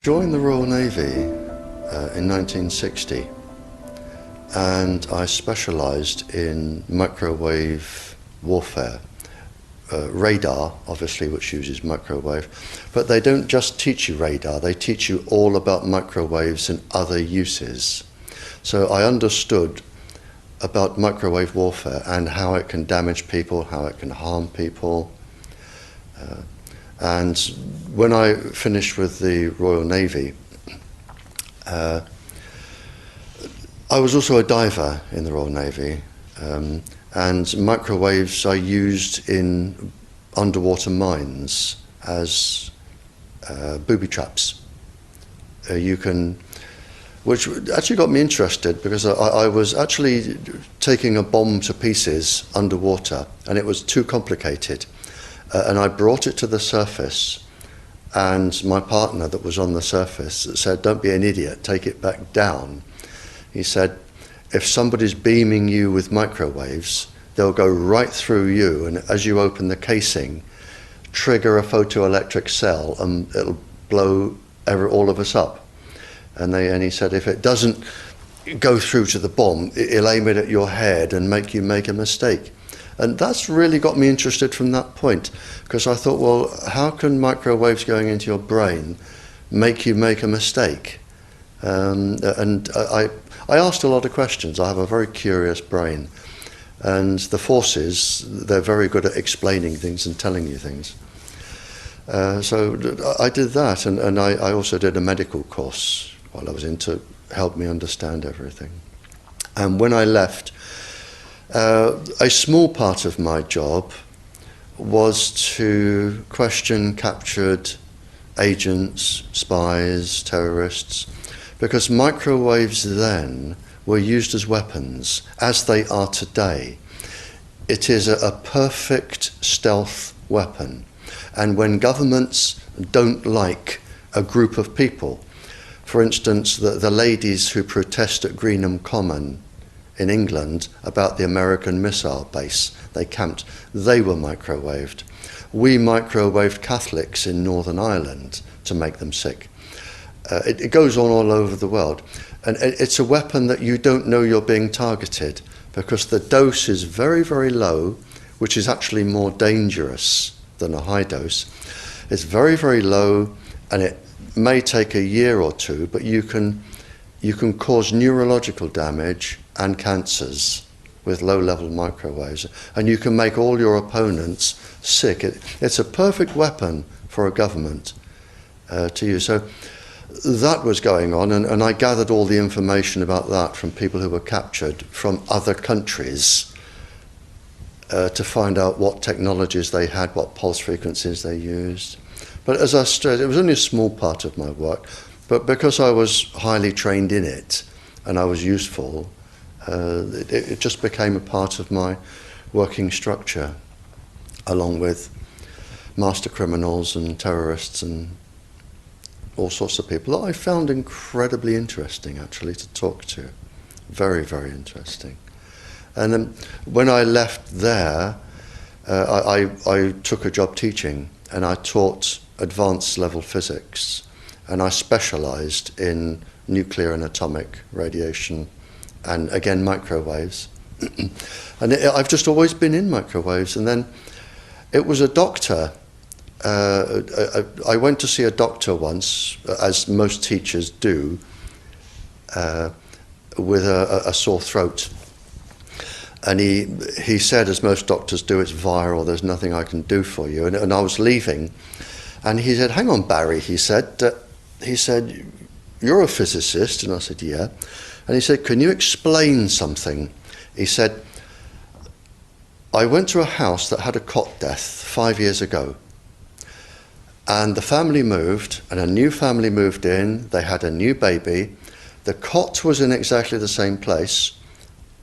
Joined the Royal Navy in 1960, and I specialised in microwave warfare. Radar, obviously, which uses microwave, but they don't just teach you radar, they teach you all about microwaves and other uses. So I understood about microwave warfare and how it can damage people, how it can harm people. And when I finished with the Royal Navy, I was also a diver in the Royal Navy, and microwaves are used in underwater mines as booby traps. Which actually got me interested, because I was actually taking a bomb to pieces underwater and it was too complicated. And I brought it to the surface, and my partner that was on the surface said, "Don't be an idiot, take it back down." He said, "If somebody's beaming you with microwaves, they'll go right through you, and as you open the casing, trigger a photoelectric cell and it'll blow all of us up." And he said, "If it doesn't go through to the bomb, it'll aim it at your head and make you make a mistake." And that's really got me interested from that point, because I thought, well, how can microwaves going into your brain make you make a mistake? And I asked a lot of questions. I have a very curious brain. And the forces, they're very good at explaining things and telling you things. So I did that, and I also did a medical course while I was in to help me understand everything. And when I left, a small part of my job was to question captured agents, spies, terrorists, because microwaves then were used as weapons, as they are today. It is a perfect stealth weapon. And when governments don't like a group of people, for instance, the ladies who protest at Greenham Common in England about the American missile base they camped, they were microwaved. We microwaved Catholics in Northern Ireland to make them sick. It goes on all over the world. And it's a weapon that you don't know you're being targeted, because the dose is very, very low, which is actually more dangerous than a high dose. It's very, very low, and it may take a year or two, but you can cause neurological damage and cancers with low-level microwaves, and you can make all your opponents sick. It's a perfect weapon for a government to use. So that was going on, and I gathered all the information about that from people who were captured from other countries to find out what technologies they had, what pulse frequencies they used. But as I said, it was only a small part of my work, but because I was highly trained in it and I was useful, it just became a part of my working structure, along with master criminals and terrorists and all sorts of people that I found incredibly interesting, actually, to talk to. Very, very interesting. And then when I left there, I took a job teaching, and I taught advanced level physics, and I specialised in nuclear and atomic radiation, and again microwaves. And I've just always been in microwaves. And then it was a doctor. I went to see a doctor once, as most teachers do, with a sore throat. And he said, as most doctors do, "It's viral, there's nothing I can do for you." And I was leaving, and he said, "Hang on, Barry," he said, "you're a physicist?" And I said, "Yeah." And he said, "Can you explain something?" He said, "I went to a house that had a cot death 5 years ago. And the family moved, and a new family moved in, they had a new baby. The cot was in exactly the same place,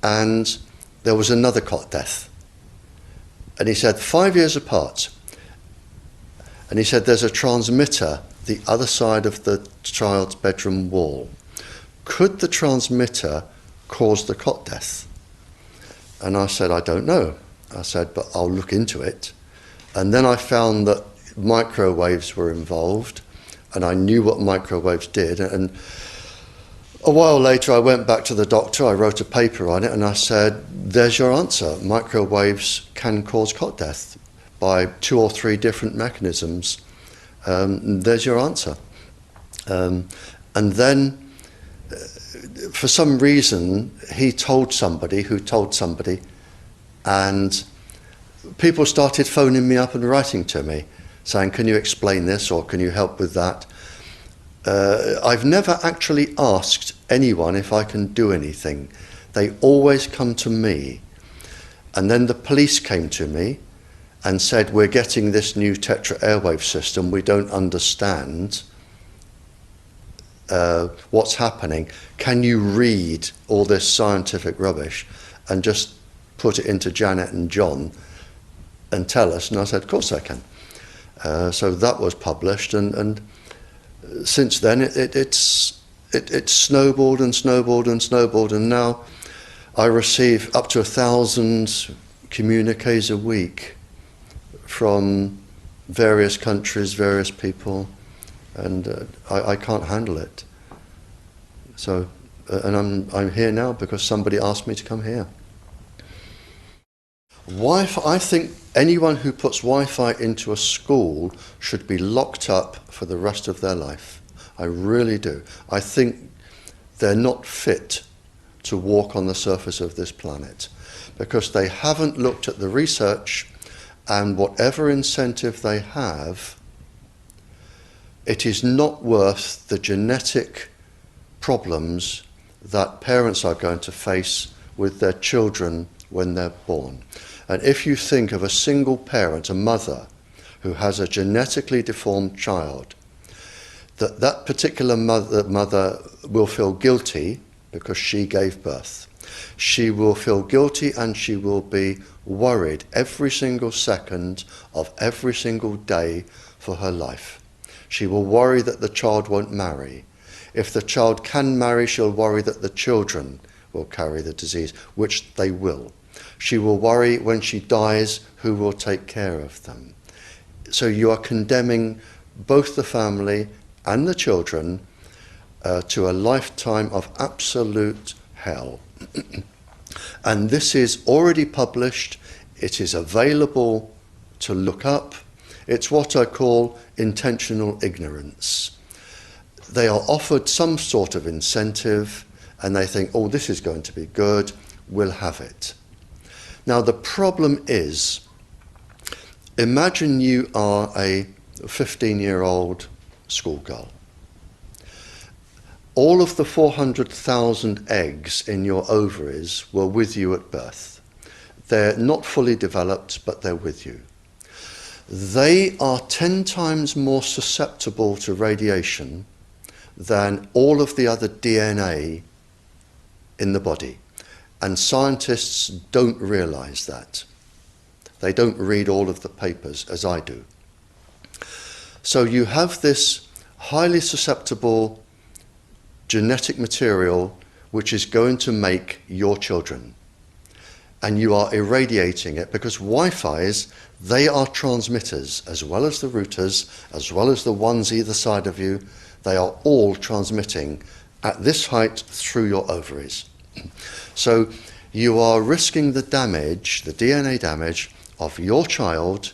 and there was another cot death." And he said, 5 years apart. And he said, "There's a transmitter the other side of the child's bedroom wall. Could the transmitter cause the cot death?" And I said, "I don't know." I said, "But I'll look into it." And then I found that microwaves were involved, and I knew what microwaves did. And a while later, I went back to the doctor, I wrote a paper on it, and I said, there's your answer. Microwaves can cause cot death by 2 or 3 different mechanisms. There's your answer. And then, for some reason, he told somebody who told somebody, and people started phoning me up and writing to me, saying, can you explain this, or can you help with that? I've never actually asked anyone if I can do anything. They always come to me. And then the police came to me and said, we're getting this new tetra airwave system, we don't understand what's happening. Can you read all this scientific rubbish and just put it into Janet and John and tell us? And I said, of course I can. So that was published, and since then it's snowballed and snowballed and snowballed, and now I receive up to 1,000 communiques a week from various countries, various people, and I can't handle it. So, and I'm here now because somebody asked me to come here. Wi-Fi, I think anyone who puts Wi-Fi into a school should be locked up for the rest of their life. I really do. I think they're not fit to walk on the surface of this planet because they haven't looked at the research, and whatever incentive they have, it is not worth the genetic problems that parents are going to face with their children when they're born. And if you think of a single parent, a mother, who has a genetically deformed child, that particular mother will feel guilty because she gave birth. She will feel guilty, and she will be worried every single second of every single day for her life. She will worry that the child won't marry. If the child can marry, she'll worry that the children will carry the disease, which they will. She will worry when she dies who will take care of them. So you are condemning both the family and the children to a lifetime of absolute hell. And this is already published. It is available to look up. It's what I call intentional ignorance. They are offered some sort of incentive, and they think, oh, this is going to be good, we'll have it. Now, the problem is, imagine you are a 15-year-old schoolgirl. All of the 400,000 eggs in your ovaries were with you at birth. They're not fully developed, but they're with you. They are 10 times more susceptible to radiation than all of the other DNA in the body. And scientists don't realize that. They don't read all of the papers as I do. So you have this highly susceptible genetic material which is going to make your children. And you are irradiating it because Wi-Fi's, they are transmitters as well as the routers, as well as the ones either side of you. They are all transmitting at this height through your ovaries. So you are risking the damage, the DNA damage of your child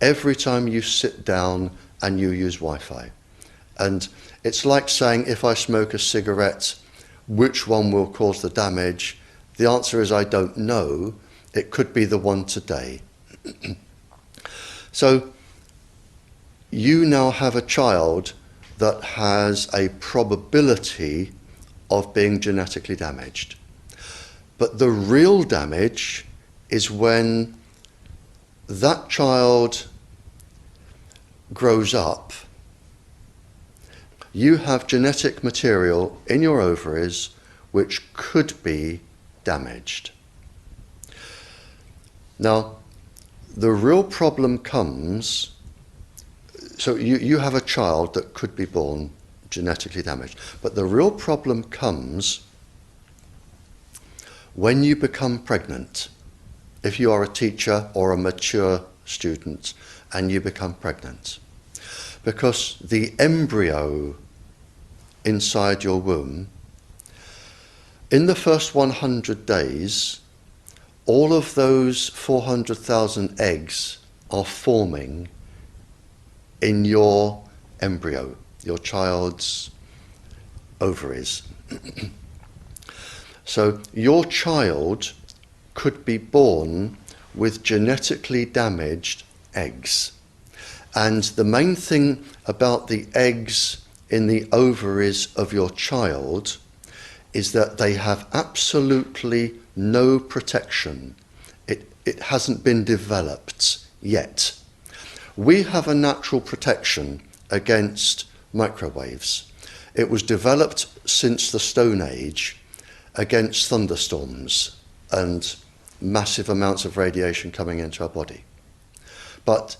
every time you sit down and you use Wi-Fi. And it's like saying, if I smoke a cigarette, which one will cause the damage? The answer is I don't know. It could be the one today. So you now have a child that has a probability of being genetically damaged. But the real damage is when that child grows up. You have genetic material in your ovaries which could be damaged. Now, the real problem comes, so you have a child that could be born genetically damaged, but the real problem comes when you become pregnant. If you are a teacher or a mature student and you become pregnant. because the embryo inside your womb, in the first 100 days, all of those 400,000 eggs are forming in your embryo, your child's ovaries. So your child could be born with genetically damaged eggs. And the main thing about the eggs in the ovaries of your child is that they have absolutely no protection. It hasn't been developed yet. We have a natural protection against microwaves. It was developed since the Stone Age against thunderstorms and massive amounts of radiation coming into our body. But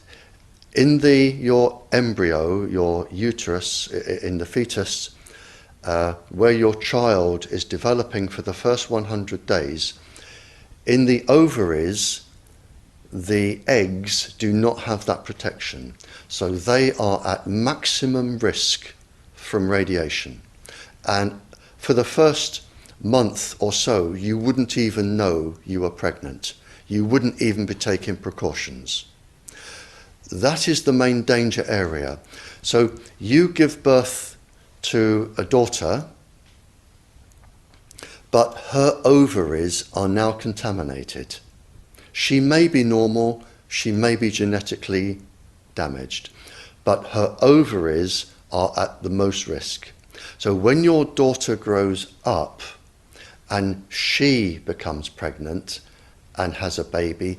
in your embryo, your uterus, in the fetus, where your child is developing for the first 100 days, in the ovaries, the eggs do not have that protection. So they are at maximum risk from radiation. And for the first month or so, you wouldn't even know you were pregnant. You wouldn't even be taking precautions. That is the main danger area. So you give birth to a daughter, but her ovaries are now contaminated. She may be normal, she may be genetically damaged, but her ovaries are at the most risk. So when your daughter grows up and she becomes pregnant and has a baby,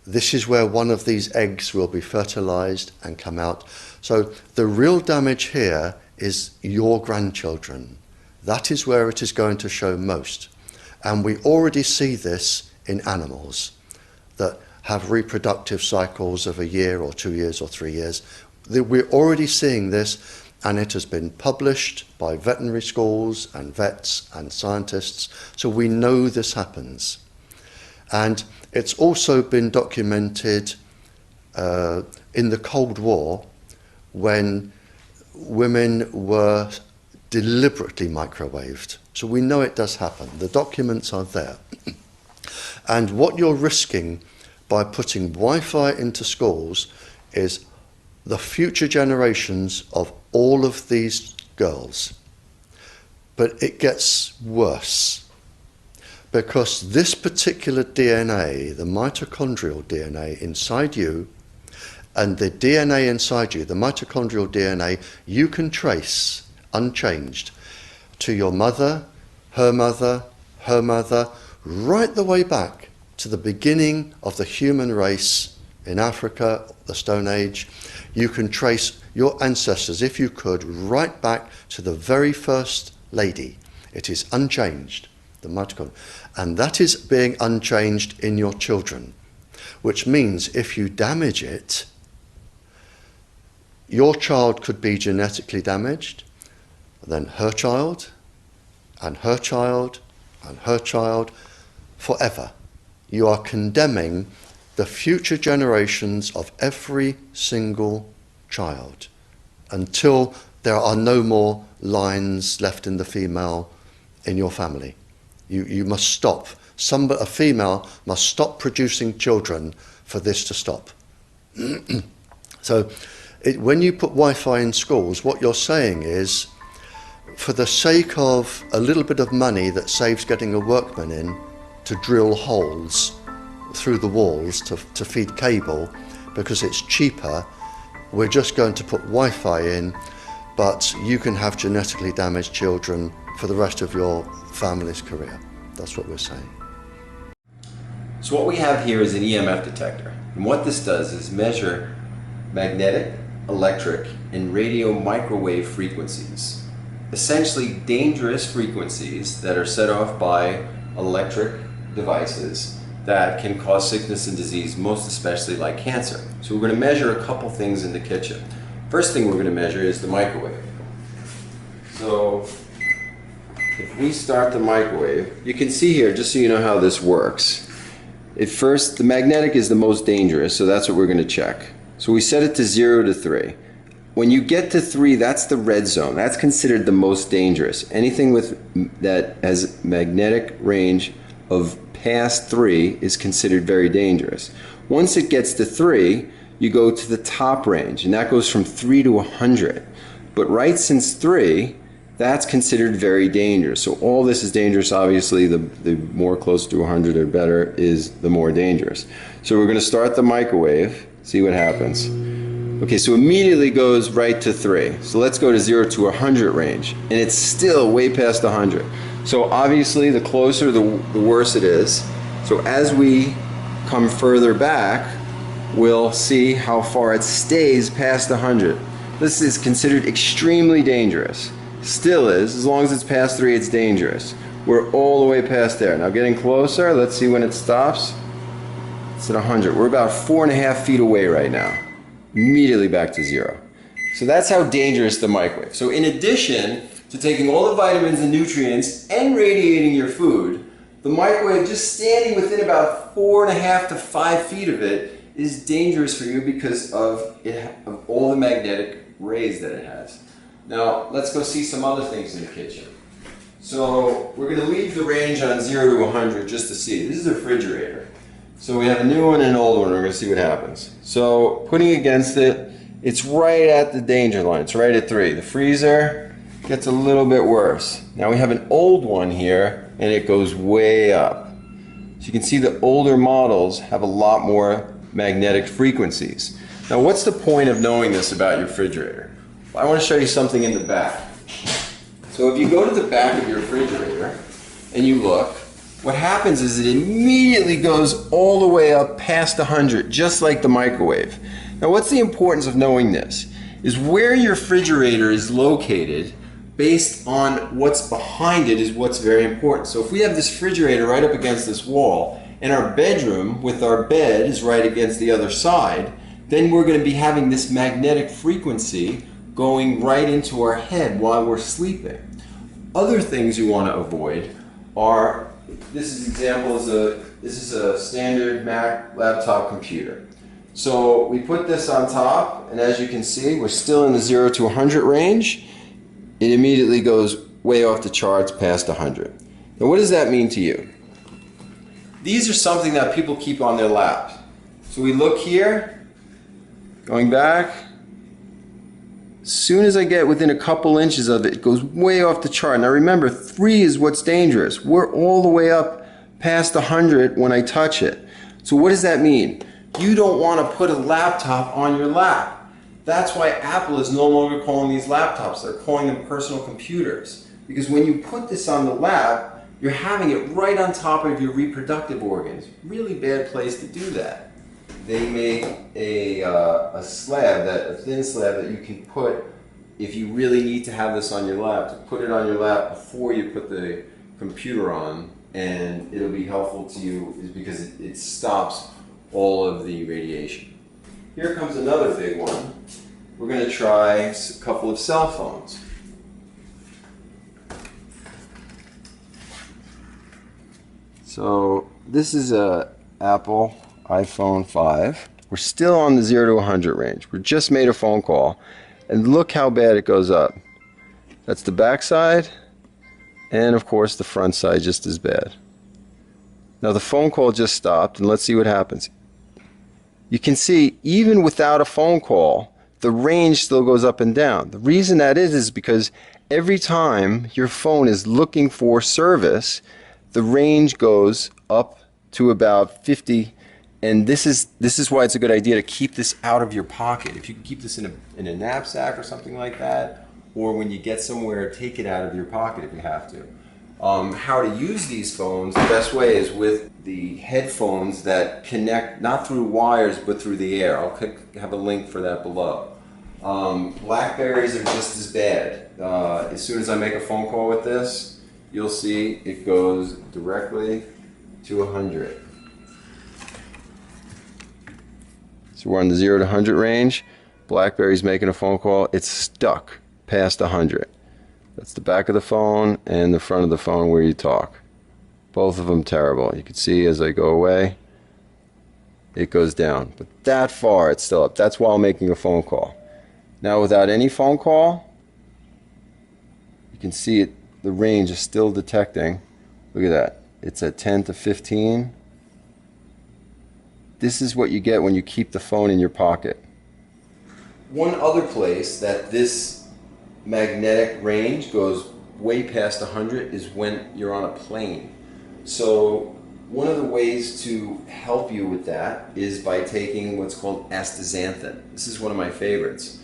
this is where one of these eggs will be fertilized and come out. So the real damage here is your grandchildren. That is where it is going to show most. And we already see this in animals that have reproductive cycles of a year or 2 years or 3 years. We're already seeing this, and it has been published by veterinary schools and vets and scientists, so we know this happens. And it's also been documented in the Cold War, when women were deliberately microwaved. So we know it does happen. The documents are there. And what you're risking by putting Wi-Fi into schools is the future generations of all of these girls. But it gets worse, because this particular DNA, the mitochondrial DNA inside you, and the DNA inside you, the mitochondrial DNA, you can trace unchanged to your mother, her mother, her mother, right the way back to the beginning of the human race in Africa, the Stone Age. You can trace your ancestors, if you could, right back to the very first lady. It is unchanged, the mitochondria. And that is being unchanged in your children, which means if you damage it, your child could be genetically damaged, then her child, and her child, and her child, forever. You are condemning the future generations of every single child until there are no more lines left in the female in your family. You must stop. A female must stop producing children for this to stop. So when you put Wi-Fi in schools, what you're saying is, for the sake of a little bit of money that saves getting a workman in to drill holes through the walls to feed cable, because it's cheaper, we're just going to put Wi-Fi in, but you can have genetically damaged children for the rest of your family's career. That's what we're saying. So what we have here is an EMF detector, and what this does is measure magnetic, electric, and radio microwave frequencies. Essentially dangerous frequencies that are set off by electric devices that can cause sickness and disease, most especially like cancer. So we're going to measure a couple things in the kitchen. First thing we're going to measure is the microwave. So if we start the microwave, you can see here, just so you know how this works. At first, the magnetic is the most dangerous, so that's what we're going to check. So we set it to 0 to 3. when you get to 3, that's the red zone. That's considered the most dangerous. Anything that has magnetic range of past 3 is considered very dangerous. Once it gets to 3, you go to the top range, and that goes from 3 to 100. But right since 3, that's considered very dangerous. So all this is dangerous. Obviously, the more close to 100 or better is the more dangerous. So we're going to start the microwave, see what happens. Okay, so immediately goes right to 3. So let's go to 0 to 100 range, and it's still way past 100. So obviously, the closer, the worse it is. So as we come further back, we'll see how far it stays past 100. This is considered extremely dangerous. Still is. As long as it's past 3, it's dangerous. We're all the way past there. Now getting closer, let's see when it stops. It's at 100. We're about 4.5 feet away right now. Immediately back to 0. So that's how dangerous the microwave. So in addition to taking all the vitamins and nutrients and radiating your food, the microwave, just standing within about 4.5 to 5 feet of it, is dangerous for you because of all the magnetic rays that it has. Now let's go see some other things in the kitchen. So we're going to leave the range on 0 to 100 just to see. This is a refrigerator. So we have a new one and an old one. We're going to see what happens. So putting against it, it's right at the danger line. It's right at 3. The freezer gets a little bit worse. Now we have an old one here, and it goes way up. So you can see the older models have a lot more magnetic frequencies. Now what's the point of knowing this about your refrigerator? Well, I want to show you something in the back. So if you go to the back of your refrigerator and you look, what happens is it immediately goes all the way up past 100, just like the microwave. Now what's the importance of knowing this? Is where your refrigerator is located based on what's behind it is what's very important. So if we have this refrigerator right up against this wall, and our bedroom with our bed is right against the other side, then we're going to be having this magnetic frequency going right into our head while we're sleeping. Other things you want to avoid are, this is a standard Mac laptop computer. So we put this on top, and as you can see, we're still in the 0 to 100 range. It immediately goes way off the charts past 100. Now what does that mean to you? These are something that people keep on their laps. So we look here, going back. As soon as I get within a couple inches of it, it goes way off the chart. Now remember, 3 is what's dangerous. We're all the way up past 100 when I touch it. So what does that mean? You don't want to put a laptop on your lap. That's why Apple is no longer calling these laptops. They're calling them personal computers. Because when you put this on the lap, you're having it right on top of your reproductive organs. Really bad place to do that. They make a slab, a thin slab that you can put, if you really need to have this on your lap, to put it on your lap before you put the computer on, and it'll be helpful to you is because it stops all of the radiation. Here comes another big one. We're going to try a couple of cell phones. So this is a Apple iPhone 5. We're still on the 0 to 100 range. We just made a phone call, and look how bad it goes up. That's the back side, and of course the front side just as bad. Now the phone call just stopped, and let's see what happens. You can see even without a phone call, the range still goes up and down. The reason that is because every time your phone is looking for service, the range goes up to about 50, and this is why it's a good idea to keep this out of your pocket. If you can keep this in a knapsack or something like that, or when you get somewhere, take it out of your pocket if you have to. How to use these phones, the best way is with the headphones that connect not through wires but through the air. I'll have a link for that below. Blackberries are just as bad. As soon as I make a phone call with this, you'll see it goes directly to 100. So we're on the 0 to 100 range. BlackBerry's making a phone call. It's stuck past 100. That's the back of the phone and the front of the phone where you talk. Both of them terrible. You can see as I go away, it goes down. But that far, it's still up. That's while making a phone call. Now without any phone call, you can see it, the range is still detecting. Look at that. It's at 10 to 15. This is what you get when you keep the phone in your pocket. One other place that this magnetic range goes way past 100 is when you're on a plane. So one of the ways to help you with that is by taking what's called astaxanthin. This is one of my favorites.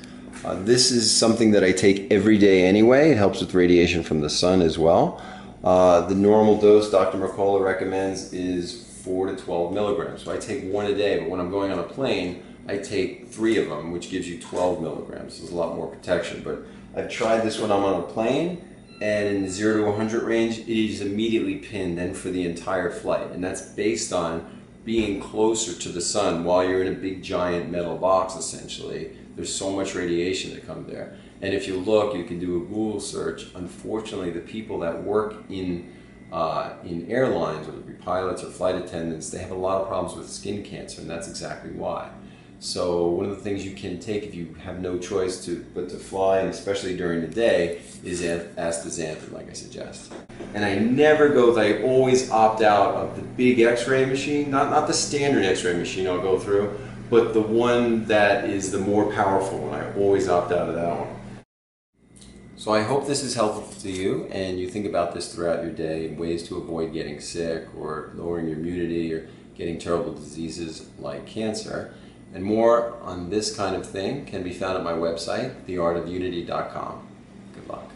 This is something that I take every day anyway. It helps with radiation from the sun as well. The normal dose Dr. Mercola recommends is 4 to 12 milligrams. So I take one a day, but when I'm going on a plane, I take 3 of them, which gives you 12 milligrams. There's a lot more protection, but I've tried this when I'm on a plane, and in the 0 to 100 range, it is immediately pinned and for the entire flight. And that's based on being closer to the sun while you're in a big giant metal box, essentially. There's so much radiation that comes there. And if you look, you can do a Google search. Unfortunately, the people that work in airlines, whether it be pilots or flight attendants, they have a lot of problems with skin cancer, and that's exactly why. So one of the things you can take if you have no choice but to fly, and especially during the day, is astaxanthin, like I suggest. And I never go, I always opt out of the big X-ray machine, not the standard X-ray machine I'll go through, but the one that is the more powerful one. I always opt out of that one. So I hope this is helpful to you, and you think about this throughout your day, ways to avoid getting sick or lowering your immunity or getting terrible diseases like cancer. And more on this kind of thing can be found at my website, theartofunity.com. Good luck.